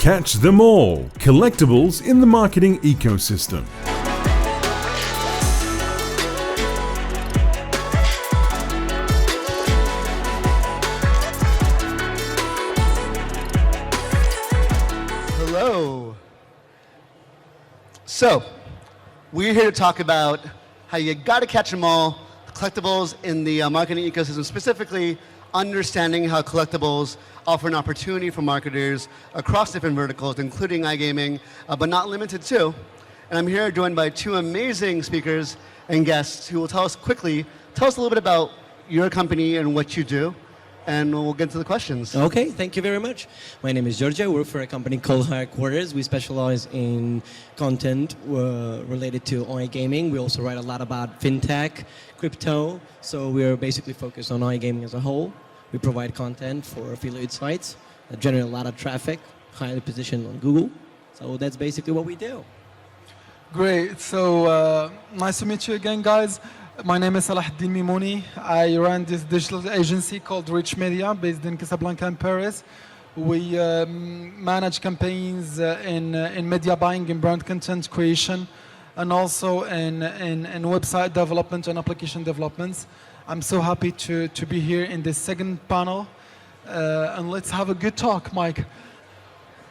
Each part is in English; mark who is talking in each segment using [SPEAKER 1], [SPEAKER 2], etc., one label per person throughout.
[SPEAKER 1] Catch them all. Collectables in the marketing ecosystem.
[SPEAKER 2] Hello. So, we're here to talk about how you got to catch them all, collectibles in the marketing ecosystem, specifically understanding how collectibles offer an opportunity for marketers across different verticals, including iGaming, but not limited to. And I'm here joined by two amazing speakers and guests who will tell us quickly, tell us a little bit about your company and what you do, and we'll get to the questions.
[SPEAKER 3] Okay, thank you very much. My name is Djordje. I work for a company called Hirequarters. We specialize in content related to iGaming. We also write a lot about fintech, crypto. So we're basically focused on iGaming as a whole. We provide content for affiliate sites that generate a lot of traffic, highly positioned on Google. So that's basically what we do.
[SPEAKER 4] Great. So nice to meet you again, guys. My name is Salahuddin Mimouni. I run this digital agency called Rich Media, based in Casablanca and Paris. We manage campaigns in media buying and brand content creation, and also in website development and application developments. I'm so happy to be here in this second panel, and let's have a good talk, Mike.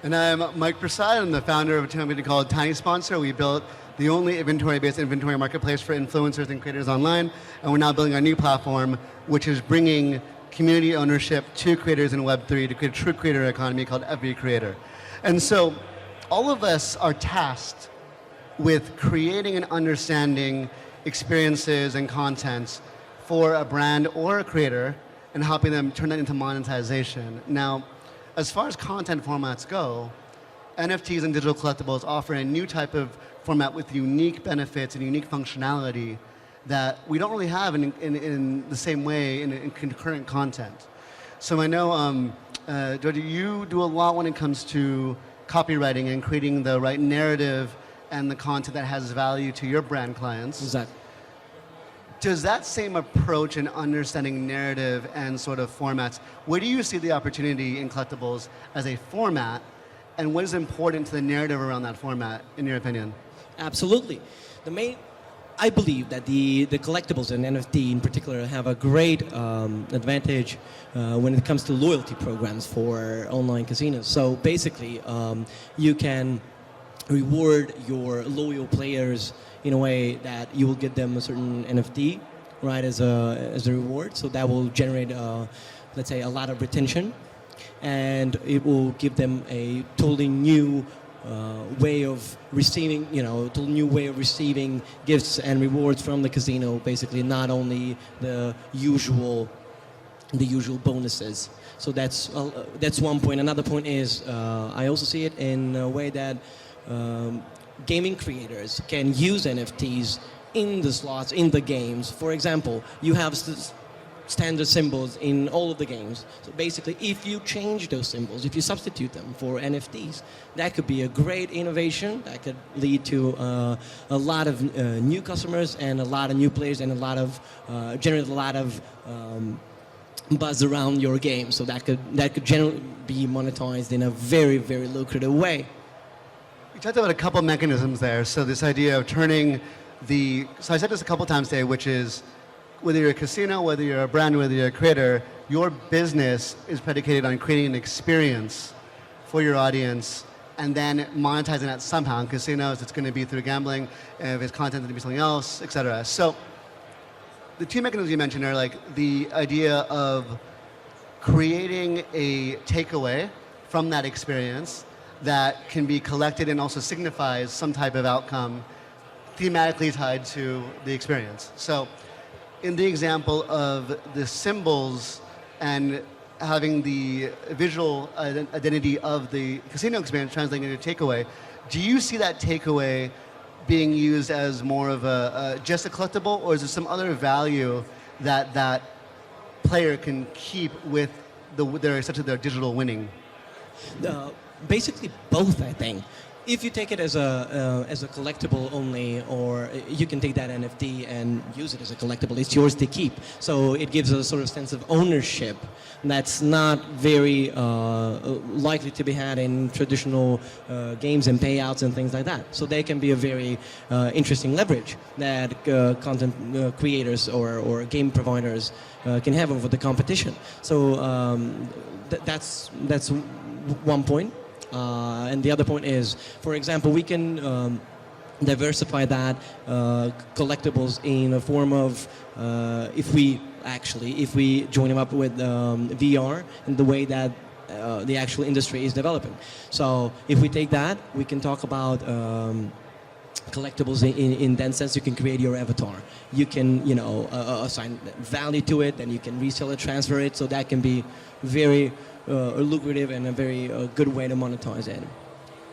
[SPEAKER 2] And I'm Mike Prasad. I'm the founder of a company called Tiny Sponsor. We built the only inventory-based inventory marketplace for influencers and creators online, and we're now building our new platform, which is bringing community ownership to creators in Web3 to create a true creator economy called Every Creator. And so all of us are tasked with creating and understanding experiences and contents for a brand or a creator and helping them turn that into monetization. Now, as far as content formats go, NFTs and digital collectibles offer a new type of format with unique benefits and unique functionality that we don't really have in the same way in concurrent content. So I know, Djordje, you do a lot when it comes to copywriting and creating the right narrative and the content that has value to your brand clients.
[SPEAKER 3] Exactly.
[SPEAKER 2] Does that same approach in understanding narrative and sort of formats, where do you see the opportunity in collectibles as a format, and what is important to the narrative around that format, in your opinion?
[SPEAKER 3] Absolutely. I believe that the collectibles and NFT in particular have a great advantage when it comes to loyalty programs for online casinos. So basically, you can reward your loyal players in a way that you will get them a certain NFT, right, as a reward. So that will generate, let's say, a lot of retention, and it will give them a totally new way of receiving, totally new way of receiving gifts and rewards from the casino. Basically, not only the usual bonuses. So that's one point. Another point is I also see it in a way that gaming creators can use NFTs in the slots, in the games. For example, you have standard symbols in all of the games. So basically, if you change those symbols, if you substitute them for NFTs, that could be a great innovation that could lead to a lot of new customers and a lot of new players and generate a lot of buzz around your game. So that could generally be monetized in a very, very lucrative way.
[SPEAKER 2] You talked about a couple mechanisms there. So this idea of turning so I said this a couple times today, which is whether you're a casino, whether you're a brand, whether you're a creator, your business is predicated on creating an experience for your audience and then monetizing that somehow. In casinos, it's going to be through gambling. If it's content, it's going to be something else, et cetera. So the two mechanisms you mentioned are like the idea of creating a takeaway from that experience that can be collected and also signifies some type of outcome thematically tied to the experience. So in the example of the symbols and having the visual identity of the casino experience translating into takeaway, do you see that takeaway being used as more of just a collectible, or is there some other value that that player can keep with their digital winning?
[SPEAKER 3] Basically both, I think. if you take it as a collectible only, or you can take that NFT and use it as a collectible, it's yours to keep. So it gives a sort of sense of ownership that's not very likely to be had in traditional games and payouts and things like that. So they can be a very interesting leverage that content creators or game providers can have over the competition. So that's one point. And the other point is, for example, we can diversify that collectibles in a form of if we join them up with VR and the way that the actual industry is developing. So if we take that, we can talk about collectibles in that sense. You can create your avatar. You can, assign value to it, and you can resell it, transfer it. So that can be very lucrative and a very good way to monetize it.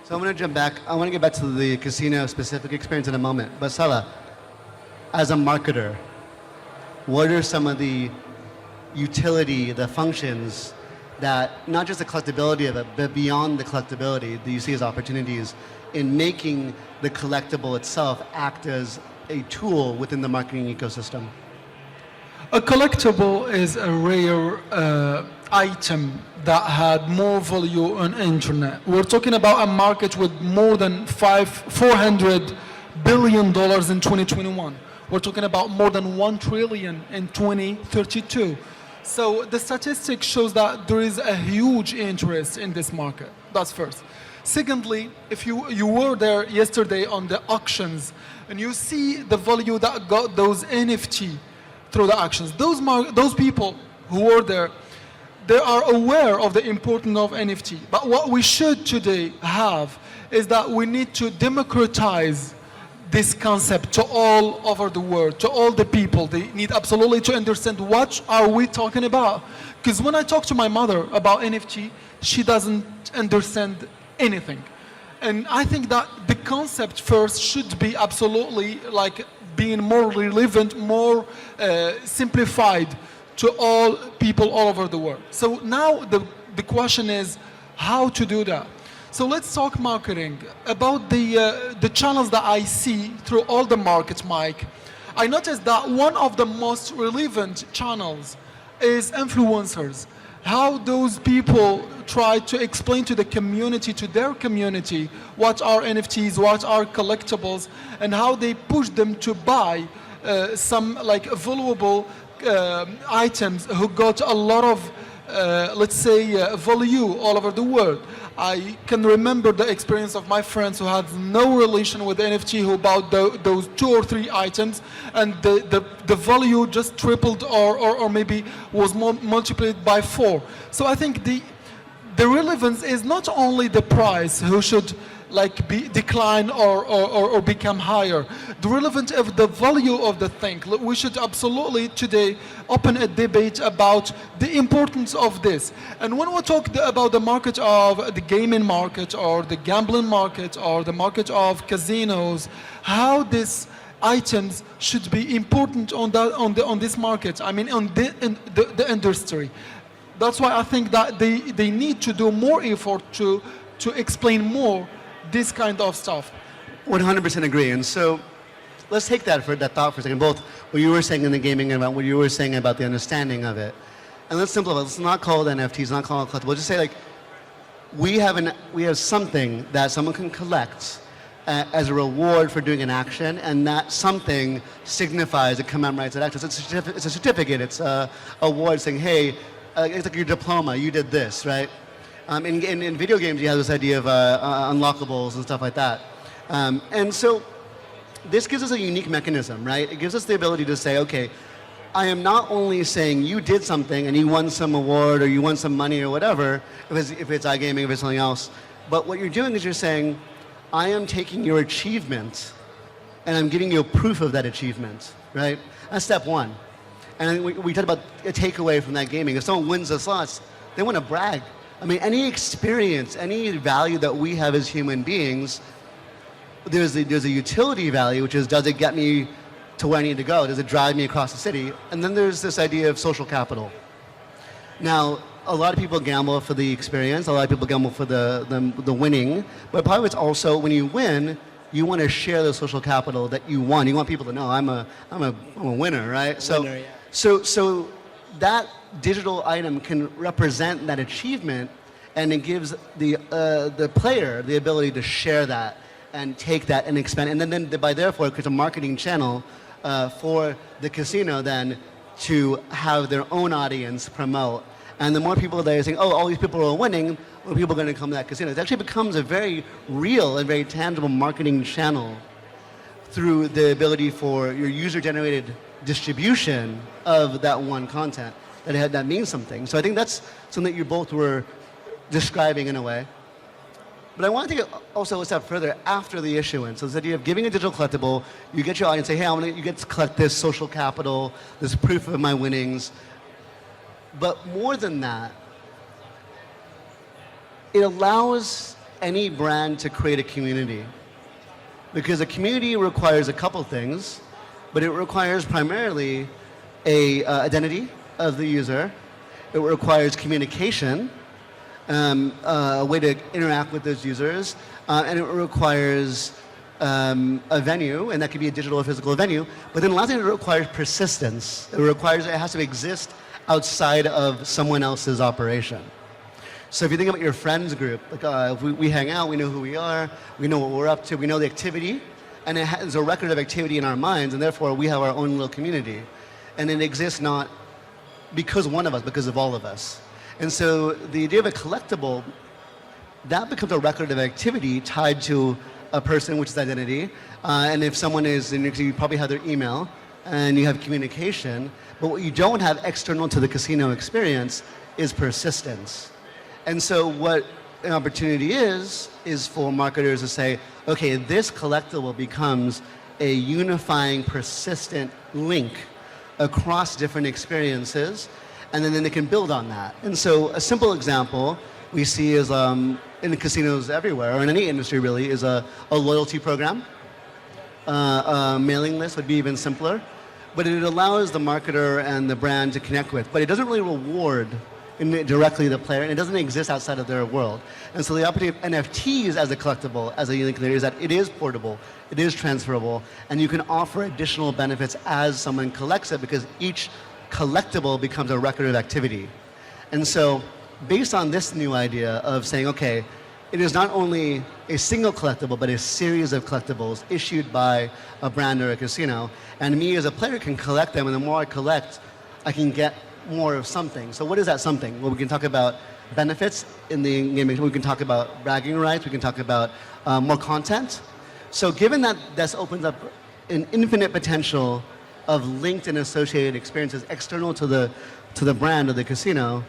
[SPEAKER 2] So I'm going to jump back. I want to get back to the casino-specific experience in a moment. But Sala, as a marketer, what are some of the utility, the functions that, not just the collectability of it, but beyond the collectability, that you see as opportunities in making the collectible itself act as a tool within the marketing ecosystem?
[SPEAKER 4] A collectible is a rare item that had more value on internet. We're talking about a market with more than $400 billion in 2021. We're talking about more than 1 trillion in 2032. So the statistic shows that there is a huge interest in this market. That's first. Secondly, if you were there yesterday on the auctions and you see the value that got those NFT through the auctions, those people who were there, they are aware of the importance of NFT. But what we should today have is that we need to democratize this concept to all over the world, to all the people. They need absolutely to understand what are we talking about. Because when I talk to my mother about NFT, she doesn't understand anything. And I think that the concept first should be absolutely like being more relevant, more simplified to all people all over the world. So now the question is how to do that. So let's talk marketing. About the channels that I see through all the markets, Mike, I noticed that one of the most relevant channels is influencers. How those people try to explain to the community, to their community, what are NFTs, what are collectibles, and how they push them to buy some like valuable items who got a lot of, let's say, value all over the world. I can remember the experience of my friends who had no relation with NFT, who bought those 2 or 3 items, and the value just tripled or maybe was multiplied by 4. So I think the relevance is not only the price who should like decline or become higher. The relevance of the value of the thing. We should absolutely today open a debate about the importance of this. And when we talk about the market of the gaming market or the gambling market or the market of casinos, how these items should be important on this market. I mean, on the industry. That's why I think that they need to do more effort to explain more this kind of stuff.
[SPEAKER 2] 100% agree. And so let's take that thought for a second, both what you were saying in the gaming and about what you were saying about the understanding of it. And let's simplify. Let's not call it NFTs, not call it collectible. Just say like we have something that someone can collect as a reward for doing an action, and that something signifies, it commemorates that action. It's a certificate. It's a award saying, hey, it's like your diploma. You did this, right? In video games, you have this idea of unlockables and stuff like that. And so this gives us a unique mechanism, right? It gives us the ability to say, okay, I am not only saying you did something and you won some award or you won some money or whatever, if it's iGaming, if it's something else, but what you're doing is you're saying, I am taking your achievement and I'm giving you a proof of that achievement, right? That's step one. And we talked about a takeaway from that gaming. If someone wins the slots, they want to brag. I mean, any experience, any value that we have as human beings, there's a utility value, which is, does it get me to where I need to go? Does it drive me across the city? And then there's this idea of social capital. Now, a lot of people gamble for the experience. A lot of people gamble for the winning. But part of it's also when you win, you want to share the social capital that you won. You want people to know I'm a winner, right?
[SPEAKER 3] Winner, yeah.
[SPEAKER 2] So that digital item can represent that achievement, and it gives the player the ability to share that and take that and expand. And then by therefore, it creates a marketing channel for the casino then to have their own audience promote. And the more people that are saying, oh, all these people are winning, more people are going to come to that casino. It actually becomes a very real and very tangible marketing channel through the ability for your user-generated distribution of that one content that means something. So I think that's something that you both were describing in a way. But I want to take it also a step further after the issuance. So this idea of giving a digital collectible, you get your audience, say, hey, you get to collect this social capital, this proof of my winnings. But more than that, it allows any brand to create a community. Because a community requires a couple things, but it requires primarily a identity of the user. It requires communication, a way to interact with those users, and it requires a venue, and that could be a digital or physical venue. But then lastly, it requires persistence. It has to exist outside of someone else's operation. So if you think about your friends group, like if we hang out, we know who we are, we know what we're up to, we know the activity, and it has a record of activity in our minds, and therefore we have our own little community. And it exists not because one of us, because of all of us. And so the idea of a collectible, that becomes a record of activity tied to a person, which is identity. And if someone is, you probably have their email, and you have communication, but what you don't have external to the casino experience is persistence. And so what an opportunity is for marketers to say, okay, this collectible becomes a unifying, persistent link across different experiences, and then they can build on that. And so a simple example we see is in casinos everywhere, or in any industry really, is a loyalty program. A mailing list would be even simpler, but it allows the marketer and the brand to connect with, but it doesn't really reward directly the player, and it doesn't exist outside of their world. And so the opportunity of NFTs as a collectible, as a unique thing, is that it is portable, it is transferable, and you can offer additional benefits as someone collects it, because each collectible becomes a record of activity. And so based on this new idea of saying, okay, it is not only a single collectible, but a series of collectibles issued by a brand or a casino, and me as a player can collect them, and the more I collect, I can get more of something. So what is that something? Well, we can talk about benefits in the gaming. We can talk about bragging rights. We can talk about more content. So given that this opens up an infinite potential of linked and associated experiences external to the brand or the casino,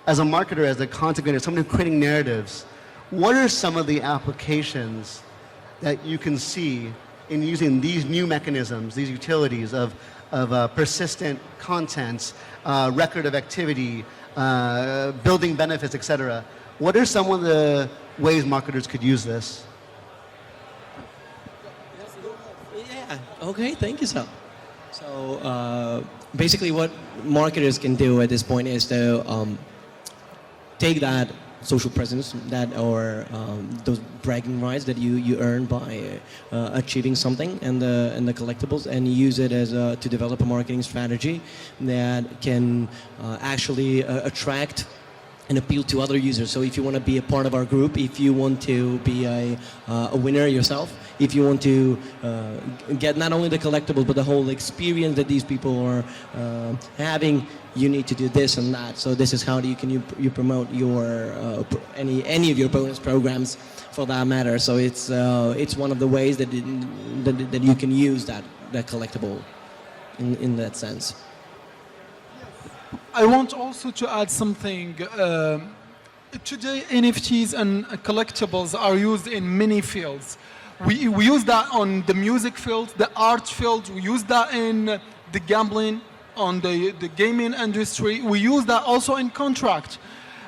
[SPEAKER 2] as a marketer, as a content creator, someone who's creating narratives, what are some of the applications that you can see in using these new mechanisms, these utilities of persistent content, record of activity, building benefits, etc. What are some of the ways marketers could use this?
[SPEAKER 3] Yeah, okay, thank you, Sal. So basically what marketers can do at this point is to take that social presence or those bragging rights that you earn by achieving something and the collectibles, and use it as to develop a marketing strategy that can actually attract and appeal to other users. So if you want to be a part of our group, if you want to be a winner yourself, if you want to get not only the collectibles but the whole experience that these people are having, you need to do this and that. So this is how you promote your any of your bonus programs, for that matter. So it's one of the ways that you can use that collectible in that sense.
[SPEAKER 4] I want also to add something. Today, NFTs and collectibles are used in many fields. We use that on the music field, the art field. We use that in the gambling, on the gaming industry. We use that also in contract.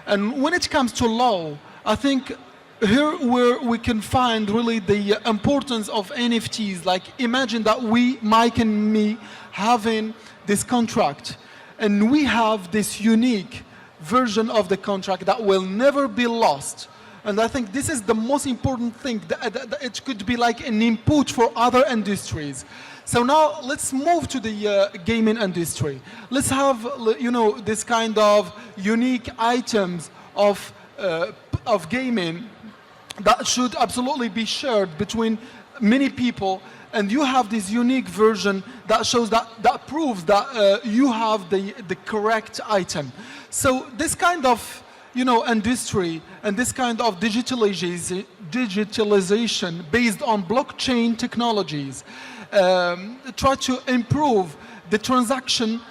[SPEAKER 4] And when it comes to law, I think here where we can find really the importance of NFTs. Like imagine that Mike and me, having this contract, and we have this unique version of the contract that will never be lost. And I think this is the most important thing, that it could be like an input for other industries. So now let's move to the gaming industry. Let's have, this kind of unique items of gaming that should absolutely be shared between many people, and you have this unique version that shows that proves that you have the correct item. So this kind of industry and this kind of digitalization based on blockchain technologies try to improve the transaction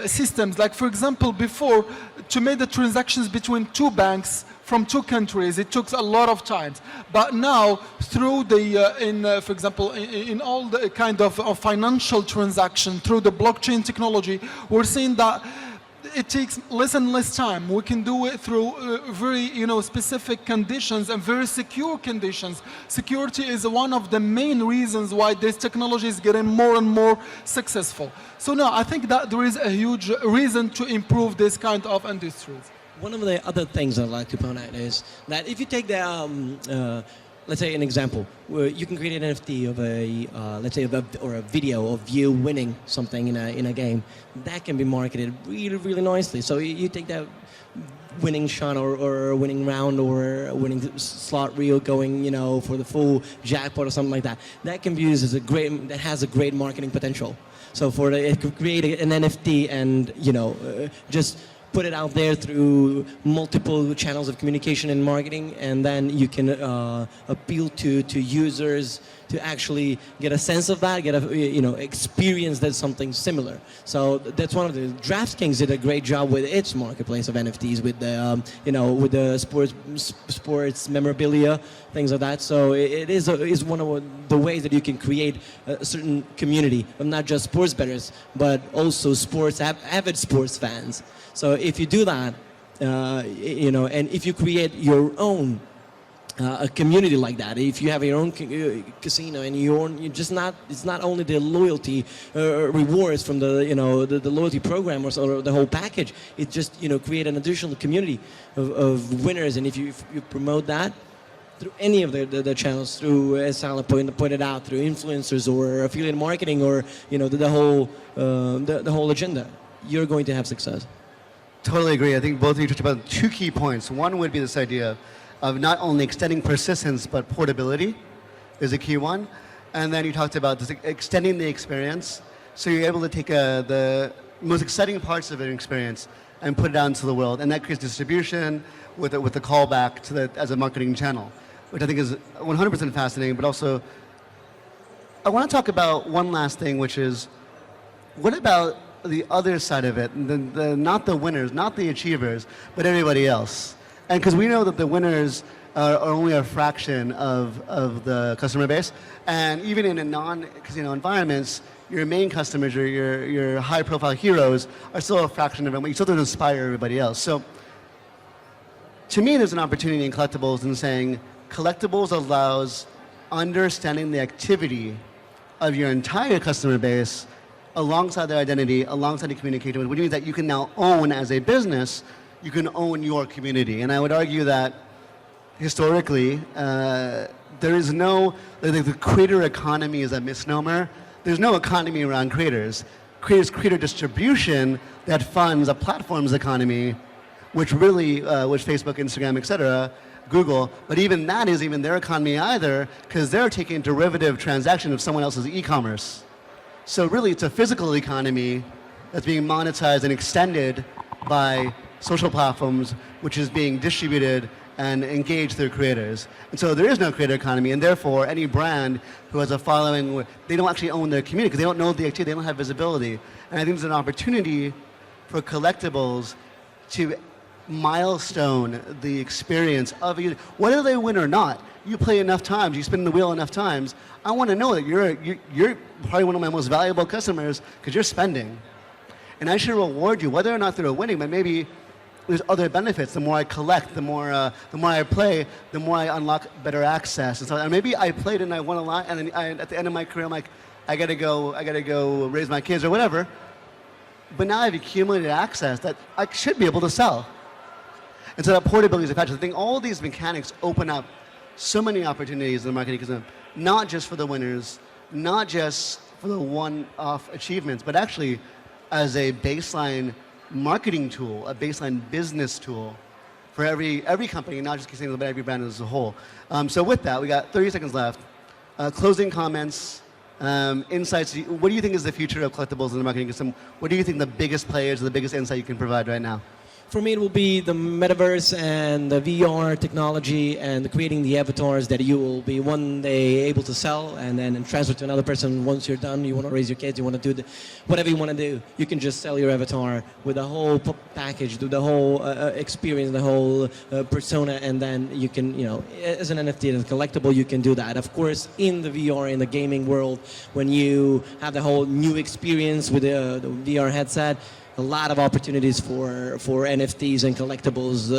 [SPEAKER 4] systems. Like, for example, before, to make the transactions between two banks from two countries, it took a lot of time. But now, through the, for example, in all the kind of financial transaction, through the blockchain technology, we're seeing that it takes less and less time. We can do it through very, specific conditions and very secure conditions. Security is one of the main reasons why this technology is getting more and more successful. So no, I think that there is a huge reason to improve this kind of industries.
[SPEAKER 3] One of the other things I'd like to point out is that if you take the, let's say an example, where you can create an NFT of a, let's say, or a video of you winning something in a game, that can be marketed really, really nicely. So you take that winning shot or winning round or winning slot reel going, for the full jackpot or something like that. That can be used as that has a great marketing potential. So it could create an NFT and, just put it out there through multiple channels of communication and marketing, and then you can appeal to users to actually get a sense of that, get a experience that's something similar. So that's one of the DraftKings did a great job with its marketplace of NFTs with the with the sports memorabilia, things like that. So it is one of the ways that you can create a certain community of not just sports bettors, but also avid sports fans. So if you do that, and if you create your own a community like that, if you have your own casino and it's not only the loyalty rewards from the loyalty program or the whole package, it just create an additional community of winners. And if you promote that through any of the channels, through, as Salah pointed out, through influencers or affiliate marketing or the whole agenda, you're going to have success.
[SPEAKER 2] Totally agree. I think both of you touched about two key points. One would be this idea of not only extending persistence, but portability is a key one. And then you talked about this, extending the experience. So you're able to take the most exciting parts of an experience and put it out into the world. And that creates distribution with the callback to as a marketing channel, which I think is 100% fascinating. But also, I want to talk about one last thing, which is, what about the other side of it, not the winners, not the achievers, but everybody else? And because we know that the winners are only a fraction of the customer base, and even in a non-casino environments, your main customers, your high-profile heroes, are still a fraction of them. You still have to inspire everybody else. So, to me, there's an opportunity in collectibles in saying collectibles allows understanding the activity of your entire customer base alongside their identity, alongside the communication, which means that you can now own, as a business, you can own your community. And I would argue that historically, there is no, the creator economy is a misnomer. There's no economy around creators. Creator distribution that funds a platform's economy, which really, which Facebook, Instagram, etc., Google, but even that isn't even their economy either, because they're taking a derivative transaction of someone else's e-commerce. So really, it's a physical economy that's being monetized and extended by social platforms, which is being distributed and engaged through creators. And so there is no creator economy, and therefore any brand who has a following, they don't actually own their community because they don't know the activity, they don't have visibility. And I think there's an opportunity for collectibles to milestone the experience of you, whether they win or not. You play enough times, you spin the wheel enough times, I want to know that you're probably one of my most valuable customers because you're spending. And I should reward you, whether or not through a winning, but maybe there's other benefits. The more I collect, the more I play, the more I unlock better access. And so and maybe I played and I won a lot, and then at the end of my career, I'm like, I gotta go raise my kids or whatever. But now I've accumulated access that I should be able to sell. And so that portability is a factor. I think all these mechanics open up so many opportunities in the marketing ecosystem, not just for the winners, not just for the one-off achievements, but actually as a baseline marketing tool, a baseline business tool for every company, not just casinos, but every brand as a whole. So with that, we got 30 seconds left. Closing comments, insights. What do you think is the future of collectibles in the marketing ecosystem? What do you think the biggest players or the biggest insight you can provide right now?
[SPEAKER 3] For me, it will be the metaverse and the VR technology and creating the avatars that you will be one day able to sell and then transfer to another person once you're done. You want to raise your kids, you want to do whatever you want to do. You can just sell your avatar with the whole package, do the whole experience, the whole persona, and then you can, as an NFT and a collectible, you can do that. Of course, in the VR, in the gaming world, when you have the whole new experience with the VR headset, a lot of opportunities for NFTs and collectibles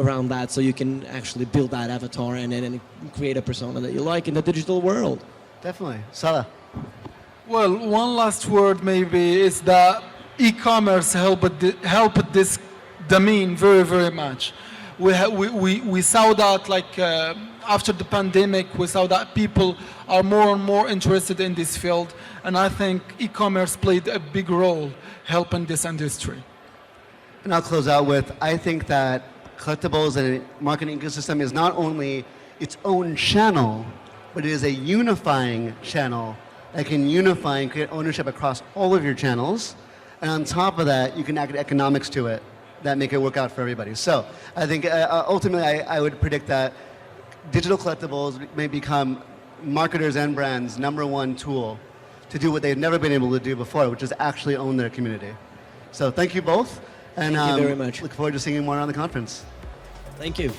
[SPEAKER 3] around that, so you can actually build that avatar and create a persona that you like in the digital world.
[SPEAKER 2] Definitely. Salah.
[SPEAKER 4] Well, one last word maybe is that e-commerce helped this domain very, very much. We saw that after the pandemic, we saw that people are more and more interested in this field, and I think e-commerce played a big role helping this industry.
[SPEAKER 2] And I'll close out with, I think that collectibles and marketing ecosystem is not only its own channel, but it is a unifying channel that can unify and create ownership across all of your channels. And on top of that, you can add economics to it that make it work out for everybody. So I think ultimately I would predict that digital collectibles may become marketers and brands' #1 tool to do what they've never been able to do before, which is actually own their community. So thank you both. And
[SPEAKER 3] thank you very much.
[SPEAKER 2] Look forward to seeing you more around the conference.
[SPEAKER 3] Thank you.